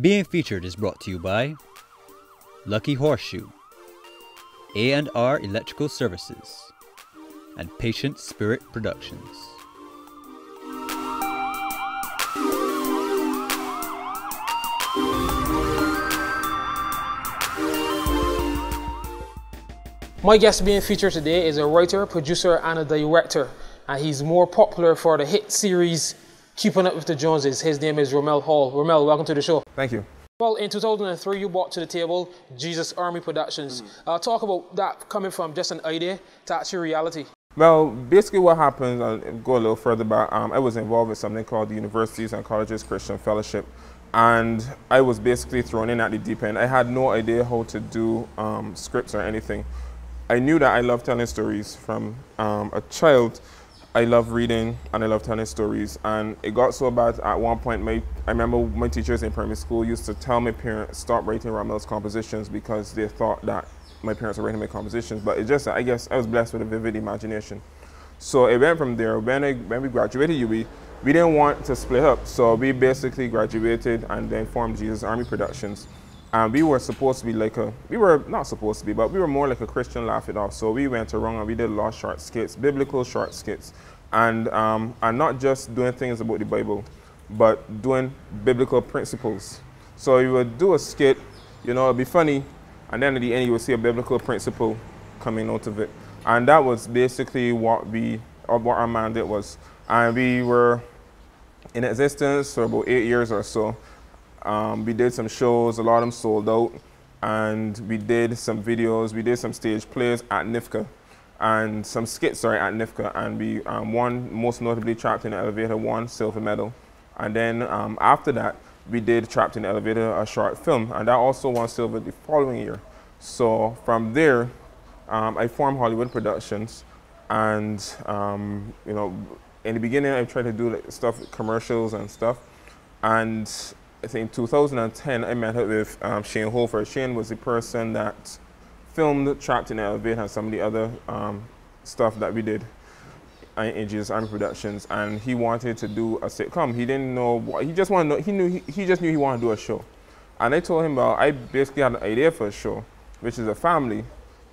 Being featured is brought to you by Lucky Horseshoe, A&R Electrical Services, and Patient Spirit Productions. My guest being featured today is a writer, producer, and a director, and he's more popular for the hit series Keeping Up with the Joneses. His name is Rommel Hall. Rommel, welcome to the show. Thank you. Well, in 2003, you brought to the table Jesus Army Productions. Talk about that coming from just an idea to actually reality. Well, basically what happens, I'll go a little further back, I was involved with something called the Universities and Colleges Christian Fellowship, and I was basically thrown in at the deep end. I had no idea how to do scripts or anything. I knew that I loved telling stories from a child. I love reading and I love telling stories, and it got so bad at one point. I remember my teachers in primary school used to tell my parents stop writing Rommel's compositions because they thought that my parents were writing my compositions. But it just, I guess I was blessed with a vivid imagination. So it went from there. When we graduated UB, we didn't want to split up, so we basically graduated and then formed Jesus Army Productions. And we were supposed to be like we were not supposed to be, but we were more like a Christian laugh it off. So we went around and we did a lot of short skits, biblical short skits. And not just doing things about the Bible, but doing biblical principles. So you would do a skit, you know, it'd be funny, and then at the end you would see a biblical principle coming out of it. And that was basically what our mandate was. And we were in existence for about 8 years or so. We did some shows, a lot of them sold out, and we did some videos, we did some stage plays at NIFCA, and some skits, at NIFCA, and we won, most notably Trapped in the Elevator, won silver medal. And then after that, we did Trapped in the Elevator, a short film, and that also won silver the following year. So from there, I formed Hollywood Productions, and you know, in the beginning, I tried to do like stuff, commercials and stuff, and I think in 2010, I met up with Shane Holford. Shane was the person that filmed Trapped in the Elevator and some of the other stuff that we did in Jesus Army Productions, and he wanted to do a sitcom. He didn't know what, he just wanted to know, he just knew he wanted to do a show. And I told him, well, I basically had an idea for a show, which is a family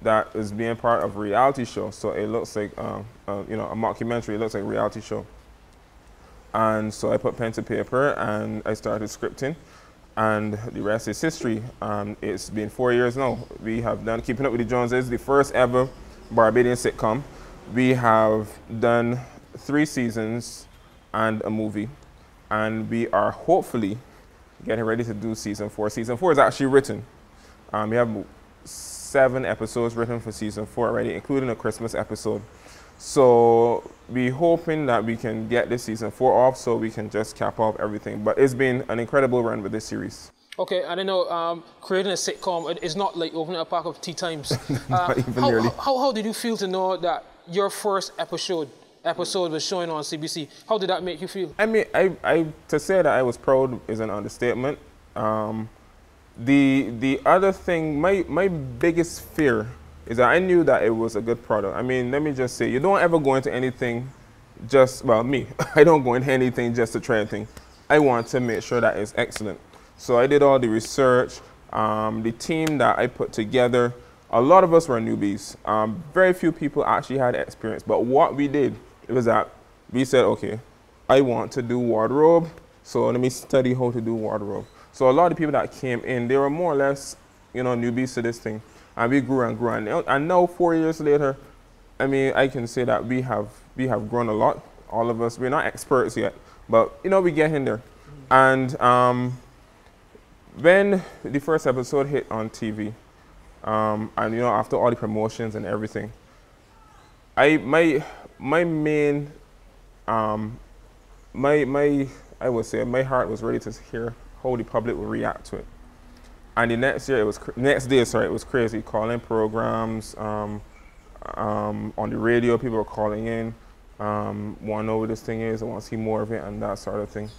that is being part of a reality show. So it looks like, you know, a mockumentary, it looks like a reality show. And so I put pen to paper and I started scripting, and the rest is history. It's been 4 years now. We have done Keeping Up with the Joneses, the first ever Barbadian sitcom. We have done 3 seasons and a movie, and we are hopefully getting ready to do season 4. Season 4 is actually written. We have 7 episodes written for season 4 already, including a Christmas episode. So we're hoping that we can get this season 4 off so we can just cap off everything. But it's been an incredible run with this series. Okay, and I know creating a sitcom is not like opening a pack of tea times. Not even nearly. How did you feel to know that your first episode was showing on CBC? How did that make you feel? I mean, to say that I was proud is an understatement. The other thing, my biggest fear is that I knew that it was a good product. I mean, let me just say, you don't ever go into anything just, well, me, I don't go into anything just to try anything. I want to make sure that it's excellent. So I did all the research, the team that I put together, a lot of us were newbies. Very few people actually had experience, but what we did, it was that we said, okay, I want to do wardrobe, so let me study how to do wardrobe. So a lot of people that came in, they were more or less, you know, newbies to this thing. And we grew and grew, and now 4 years later, I mean, I can say that we have grown a lot. All of us, we're not experts yet, but you know, we get in there. And when the first episode hit on TV, and you know, after all the promotions and everything, my main, I would say, my heart was ready to hear how the public would react to it. And the next day, it was crazy. Calling programs on the radio, people were calling in, want to know what this thing is, I want to see more of it, and that sort of thing.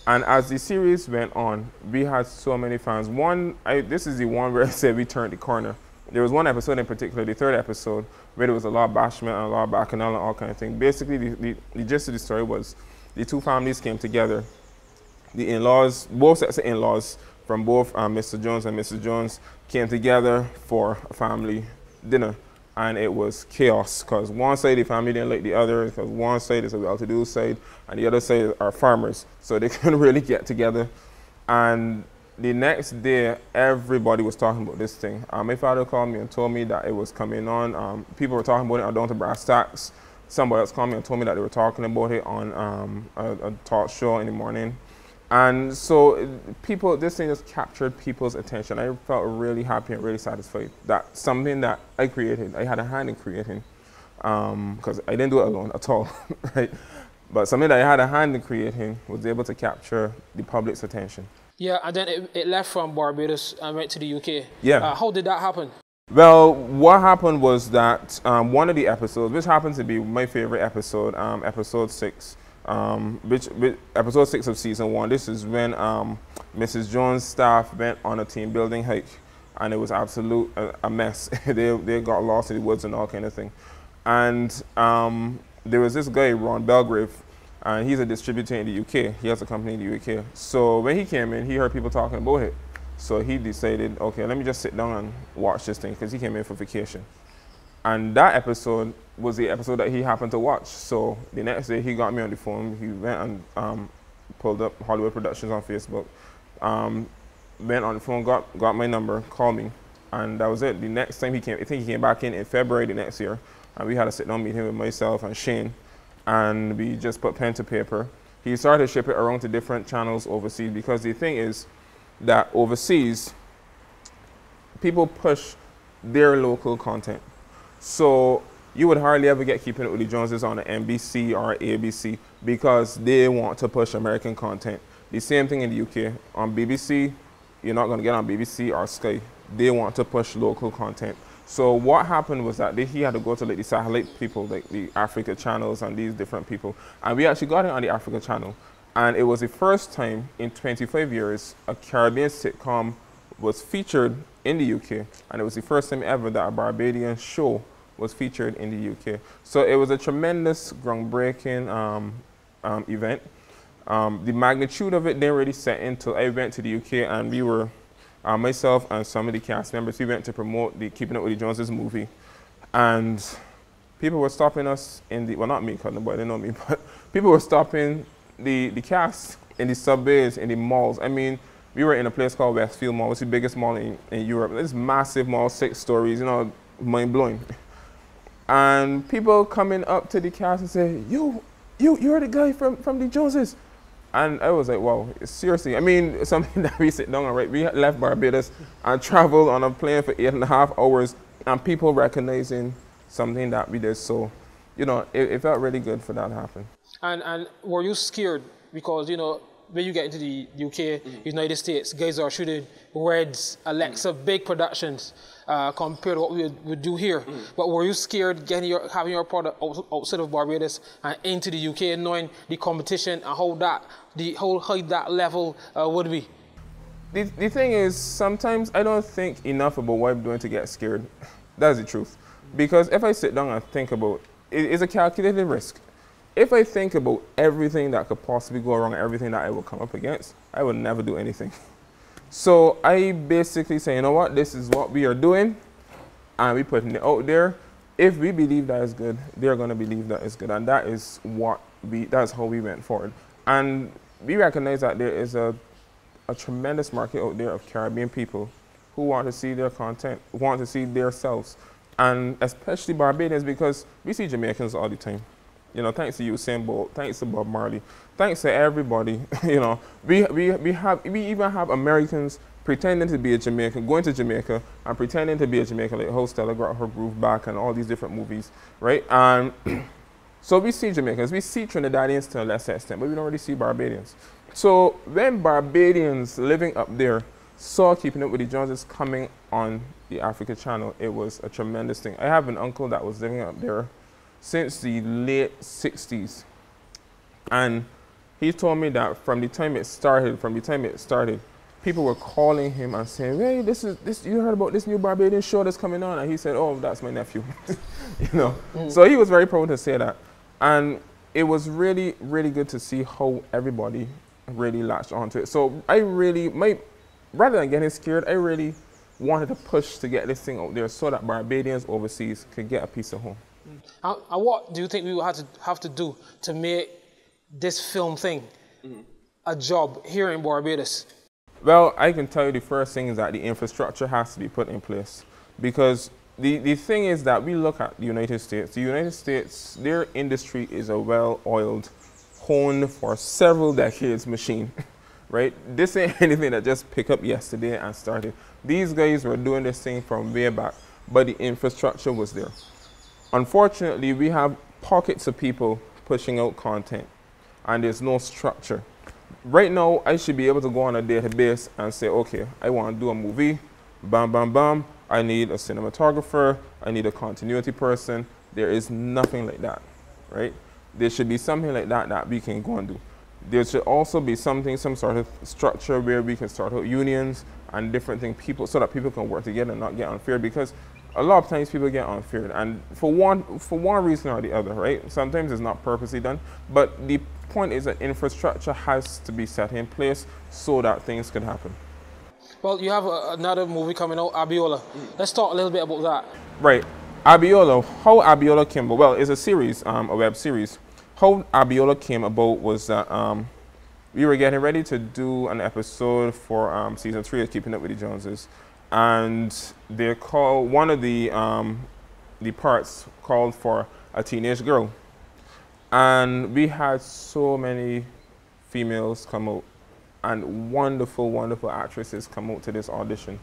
And as the series went on, we had so many fans. This is the one where I said we turned the corner. There was one episode in particular, the 3rd episode, where there was a lot of bashment and a lot of bacchanal and all kind of thing. Basically, the gist of the story was the 2 families came together. The in-laws, both sets of in-laws, from both Mr. Jones and Mrs. Jones came together for a family dinner. And it was chaos, because one side the family didn't like the other, because one side is a well-to-do side, and the other side are farmers. So they couldn't really get together. And the next day, everybody was talking about this thing. My father called me and told me that it was coming on. People were talking about it on Down to Brass Tacks. Somebody else called me and told me that they were talking about it on a talk show in the morning. And so this thing just captured people's attention. I felt really happy and really satisfied that something that I created, I had a hand in creating, because I didn't do it alone at all, right? But something that I had a hand in creating was able to capture the public's attention. Yeah, and then it left from Barbados and went to the UK. Yeah. How did that happen? Well, what happened was that one of the episodes, which happens to be my favorite episode, episode 6, which episode 6 of season 1. This is when Mrs. Jones' staff went on a team building hike, and it was absolute a mess. they got lost in the woods and all kind of thing. And there was this guy, Ron Belgrave, and he's a distributor in the UK. He has a company in the UK. So when he came in, he heard people talking about it. So he decided, okay, let me just sit down and watch this thing, because he came in for vacation. And that episode was the episode that he happened to watch. So the next day he got me on the phone. He went and pulled up Hollywood Productions on Facebook. Went on the phone, got my number, called me, and that was it. The next time he came, I think he came back in February the next year, and we had a sit-down meeting with myself and Shane, and we just put pen to paper. He started to ship it around to different channels overseas, because the thing is that overseas, people push their local content. So you would hardly ever get Keeping It with the Joneses on an NBC or ABC, because they want to push American content. The same thing in the UK. On BBC, you're not going to get on BBC or Sky. They want to push local content. So what happened was that he had to go to like the satellite people, like the Africa channels and these different people. And we actually got it on the Africa channel. And it was the first time in 25 years a Caribbean sitcom was featured in the UK. And it was the first time ever that a Barbadian show was featured in the UK. So it was a tremendous, groundbreaking event. The magnitude of it didn't really set in until I went to the UK, and we were, myself and some of the cast members, we went to promote the Keeping It with the Joneses movie. And people were stopping us in the, well, not me, because nobody know me, but people were stopping the cast in the subways, in the malls. I mean, we were in a place called Westfield Mall, which is the biggest mall in Europe. It's massive mall, 6 stories, you know, mind-blowing. And people coming up to the cast and say, you're the guy from the Joneses. And I was like, wow, seriously. I mean, something that we sit down and write. We left Barbados and traveled on a plane for 8.5 hours, and people recognizing something that we did. So, you know, it felt really good for that to happen. And were you scared? Because, you know, when you get into the UK, United States, guys are shooting Reds, Alexa, big productions compared to what we would do here. But were you scared having your product outside of Barbados and into the UK, knowing the competition and how high that level would be? The thing is, sometimes I don't think enough about what I'm doing to get scared. That's the truth. Because if I sit down and think about it, it's a calculated risk. If I think about everything that could possibly go wrong, everything that I will come up against, I would never do anything. So I basically say, you know what, this is what we are doing, and we're putting it out there. If we believe that is good, they're going to believe that is good, and that is that's how we went forward. And we recognize that there is a tremendous market out there of Caribbean people who want to see their content, want to see themselves, and especially Barbadians, because we see Jamaicans all the time. You know, thanks to Usain Bolt, thanks to Bob Marley, thanks to everybody. You know, we even have Americans pretending to be a Jamaican, going to Jamaica and pretending to be a Jamaican, like how Stella got her groove back and all these different movies, right? And so we see Jamaicans, we see Trinidadians to a lesser extent, but we don't really see Barbadians. So when Barbadians living up there saw Keeping It with the Joneses coming on the Africa channel, it was a tremendous thing. I have an uncle that was living up there since the late 60s. And he told me that from the time it started, people were calling him and saying, hey, you heard about this new Barbadian show that's coming on? And he said, oh, that's my nephew. You know? So he was very proud to say that. And it was really, really good to see how everybody really latched onto it. So rather than getting scared, I really wanted to push to get this thing out there so that Barbadians overseas could get a piece of home. And what do you think we will have to do to make this film thing a job here in Barbados? Well, I can tell you the first thing is that the infrastructure has to be put in place, because the thing is that we look at the United States. The United States, their industry is a well-oiled, honed for several decades machine, right? This ain't anything that just picked up yesterday and started. These guys were doing this thing from way back, but the infrastructure was there. Unfortunately, we have pockets of people pushing out content, and there's no structure. Right now, I should be able to go on a database and say, okay, I want to do a movie, bam, bam, bam. I need a cinematographer, I need a continuity person. There is nothing like that, right? There should be something like that that we can go and do. There should also be something, some sort of structure where we can start out unions and different things, so that people can work together and not get unfair, because a lot of times people get unfair, and for one reason or the other, right? Sometimes it's not purposely done, but the point is that infrastructure has to be set in place so that things can happen. Well, you have another movie coming out, Abiola. Let's talk a little bit about that. Right. Abiola, how Abiola came about, well, it's a series, a web series. How Abiola came about was that we were getting ready to do an episode for season 3 of Keeping Up with the Joneses. And they called, one of the parts called for a teenage girl. And we had so many females come out, and wonderful, wonderful actresses come out to this audition.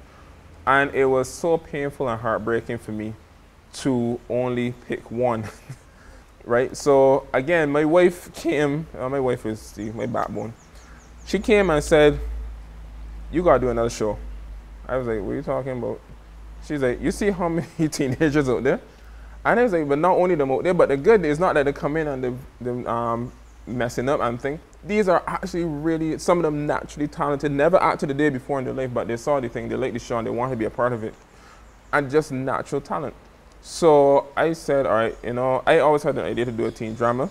And it was so painful and heartbreaking for me to only pick one, right? So again, my wife came, my wife is my backbone. She came and said, you gotta do another show. I was like, what are you talking about? She's like, you see how many teenagers out there? And I was like, but not only them out there, but the good is not that they come in and they're messing up and things. These are actually really, some of them naturally talented, never acted the day before in their life, but they saw the thing, they liked the show, and they wanted to be a part of it. And just natural talent. So I said, all right, you know, I always had an idea to do a teen drama.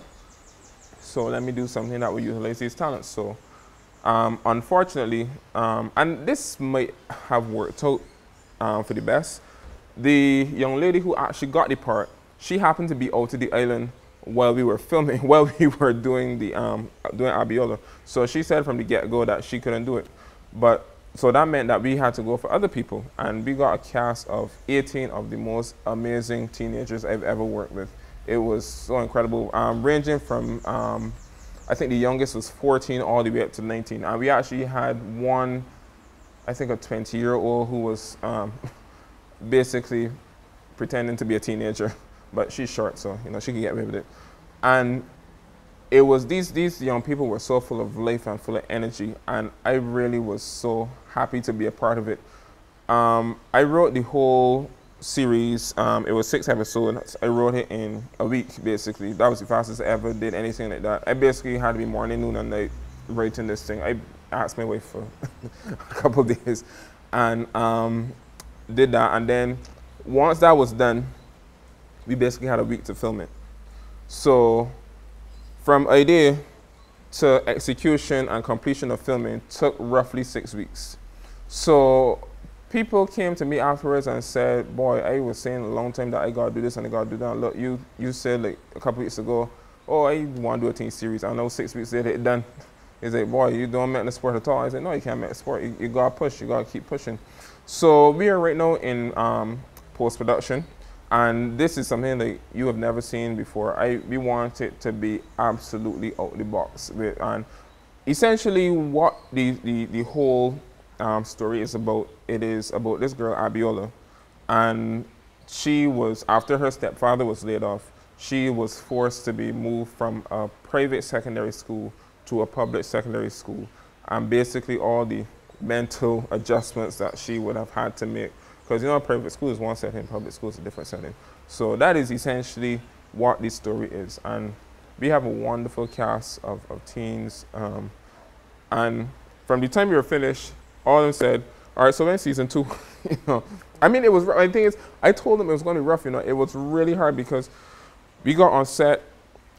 So let me do something that will utilize these talents. So unfortunately, and this might have worked out for the best, the young lady who actually got the part, she happened to be out to the island while we were filming, while we were doing the doing Abiola. So she said from the get-go that she couldn't do it. But so that meant that we had to go for other people, and we got a cast of 18 of the most amazing teenagers I've ever worked with. It was so incredible, ranging from I think the youngest was 14 all the way up to 19. And we actually had one, I think a 20-year-old who was basically pretending to be a teenager, but she's short, so you know she can get away with it. And it was these young people were so full of life and full of energy, and I really was so happy to be a part of it. I wrote the whole series. It was 6 episodes. I wrote it in a week, basically. That was the fastest I ever did anything like that. I basically had to be morning, noon, and night writing this thing. I asked my wife for a couple of days, and did that. And then once that was done, we basically had a week to film it. So from idea to execution and completion of filming took roughly 6 weeks. So people came to me afterwards and said, boy, I was saying a long time that I gotta do this and I gotta do that. Look, you said like a couple weeks ago, oh, I want to do a teen series. I know 6 weeks later it's done. He's like, boy, you don't make the sport at all. I said, no, you can't make the sport. You gotta push, you gotta keep pushing. So we are right now in post-production. And this is something that you have never seen before. We want it to be absolutely out the box. And essentially what the whole story is about, it is about this girl, Abiola. And she was, after her stepfather was laid off, she was forced to be moved from a private secondary school to a public secondary school. And basically all the mental adjustments that she would have had to make. Because you know, private school is one setting, public school is a different setting. So that is essentially what this story is. And we have a wonderful cast of teens. And from the time we were finished, all of them said, all right, so when season 2, you know, I mean, it was, the thing is, I told them it was going to be rough, you know, it was really hard because we got on set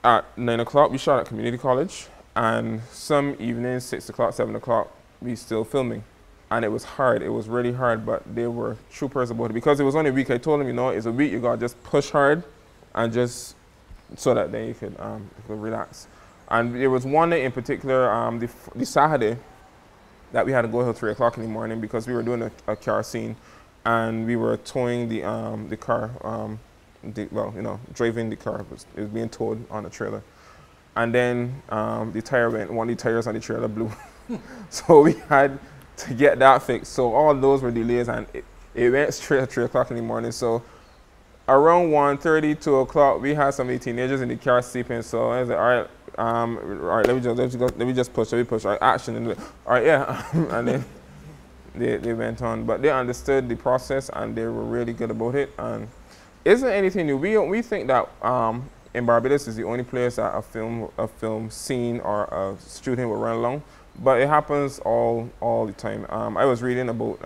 at 9 o'clock, we shot at community college, and some evenings, 6 o'clock, 7 o'clock, we still filming. And it was hard. It was really hard, but they were troopers about it. Because it was only a week, I told them, you know, it's a week, you got to just push hard and just so that then you could relax. And there was one night in particular, the Saturday, that we had to go till 3 o'clock in the morning because we were doing a car scene, and we were towing the car, driving the car. It was being towed on a trailer. And then the tire went, one of the tires on the trailer blew. So we had to get that fixed. So all those were delays, and it went straight at 3 o'clock in the morning. So around 1:30, 2 o'clock, we had some of the teenagers in the car sleeping. So I was like, all right, let me just push, all right, action, and all right, yeah. And then they went on, but they understood the process and they were really good about it. And isn't anything new. We think that in Barbados is the only place that a film scene or a student will run along, but it happens all the time. I was reading about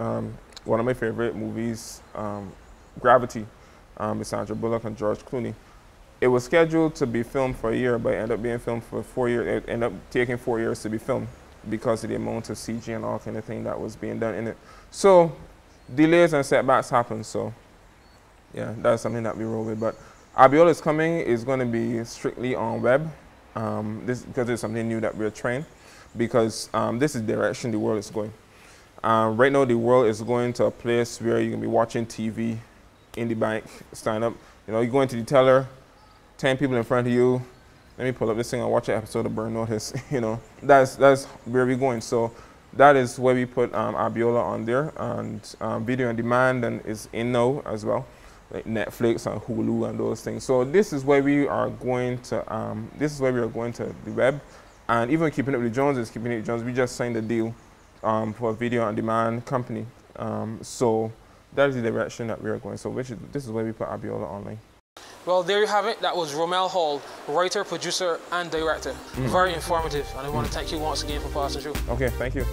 one of my favorite movies, Gravity, with Sandra Bullock and George Clooney. It was scheduled to be filmed for a year, but it ended up being filmed for 4 years. It ended up taking 4 years to be filmed because of the amount of CG and all kind of thing that was being done in it. So delays and setbacks happen. So yeah, that's something that we roll with. But Abiola is coming is going to be strictly on web. Because it's something new that we're trying. Because this is the direction the world is going. Right now, the world is going to a place where you're going to be watching TV in the bank, stand up. You know, you go into the teller, 10 people in front of you. Let me pull up this thing and watch an episode of Burn Notice. You know, that's where we're going. So that is where we put Abiola on there, and video on demand and is in now as well, like Netflix and Hulu and those things. So this is where we are going to. This is where we are going to the web, and even Keeping Up with the Joneses. Keeping Up with the Joneses, we just signed a deal for a video on demand company. So that is the direction that we are going. So this is where we put Abiola online. Well, there you have it. That was Rommel Hall, writer, producer, and director. Very informative, and I want to thank you once again for passing through. Okay, thank you.